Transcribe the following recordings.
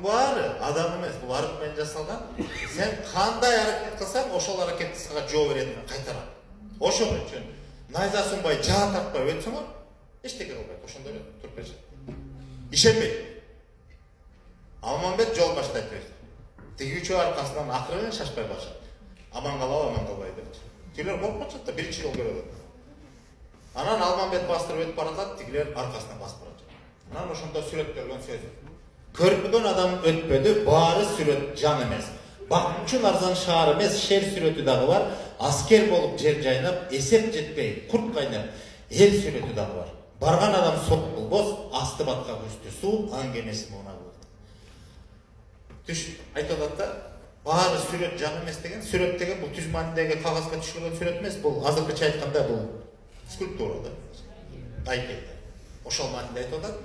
Bunun bari adam emес, bu arık менен жасалган. Sen кандай аракет кылсаң, ошол аракетти сага жооп берет, кайтарат. Ошон үчүн найза сунбай, жаа тартпай өтсөңөр, эчтеке кылбайт, ошондой туруп беришет. Ишенбейт. Алмамбет жол баштайт өзү. Тигүүчү аркасынан акырын шашпай башат. Аман калбай деп. Тигилер коркуп калышат да, биринчи жол көрөт. Анан Алмамбет бастырып өтүп баратат, тигилер аркасынан басып барат. Анан ошондо сүрөттөлгөн сөз. Көрпүгөн адам өтпөдү, баары сүрөт жан эмес. Бакчын арзан шаар эмес, шер сүрөтү дагы бар. Аскер болуп жер жайнап, эсеп жетпей, курт кайнап, эл сүрөтү дагы бар. Барган адам сот болбос, асты батка көстү суу, аңгемеси муна болот. Түш айтып атат да, баары сүрөт жан эмес деген, сүрөт деген бул түз маанидеги кагазга түшүрүлгөн сүрөт эмес, бул азыркыча айтканда бул скульптура да. Айкелде. Ошол маанинде айтып атат.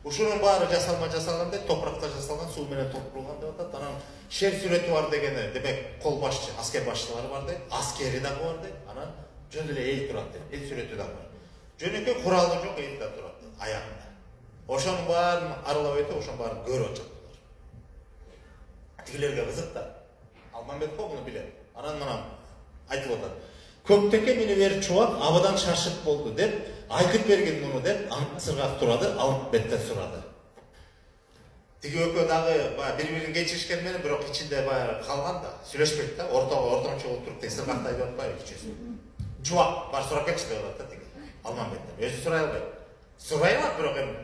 Ушунун баары жасалган деп, топуракта жасалган, суу менен толтурулган деп атат. Анан шер сүрөтү бар дегени, демек кол башчы, аскер башчылары бар дейт, аскери дагы бар дейт. Анан жөн эле эл турат дейт, эл сүрөтү дагы бар. Жөнөкөй куралы жок, эл да турат дейт, аягында. Ошонун баарын аралап өтүп, ошонун баарын көрүп атышат. Тигилерге кызык да. Алмамбет го муну билет. Анан мына айтып атат. Көктөкө мени бери чубак абадан шашып болду деп, айтып берген муну деп, сыргак турады, Алмамбеттен сурады. Тиги экөө дагы бири-бирин кечиришкен менен, бирок ичинде баягы калган да, сүйлөшпөйт да, ортомчу болуп туруп, сыргактай деп атпайбы кичүүсү. Чубак бар сурап кетчи деп атат да тиги. Алмамбеттен. Өзү сурай албайт. Сурай алат, бирок эми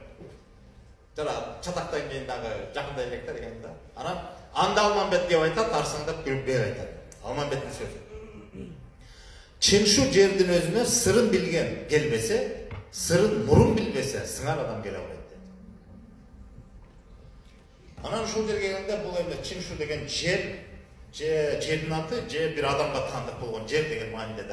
жана чатактан кийин дагы жакындай элек да деген да. Анан анда Алмамбет деп айтат, арсаңдап күлүп бер айтат. Алмамбеттин сөзү. Чыншу жердин өзүнө сырын билген келбесе, сырын мурун билбесе, сыңар адам келе албайт. Анан ушул жерге келгенде бул эми Чыншу деген жердин аты, же бир адамга таандык болгон жер деген мааниде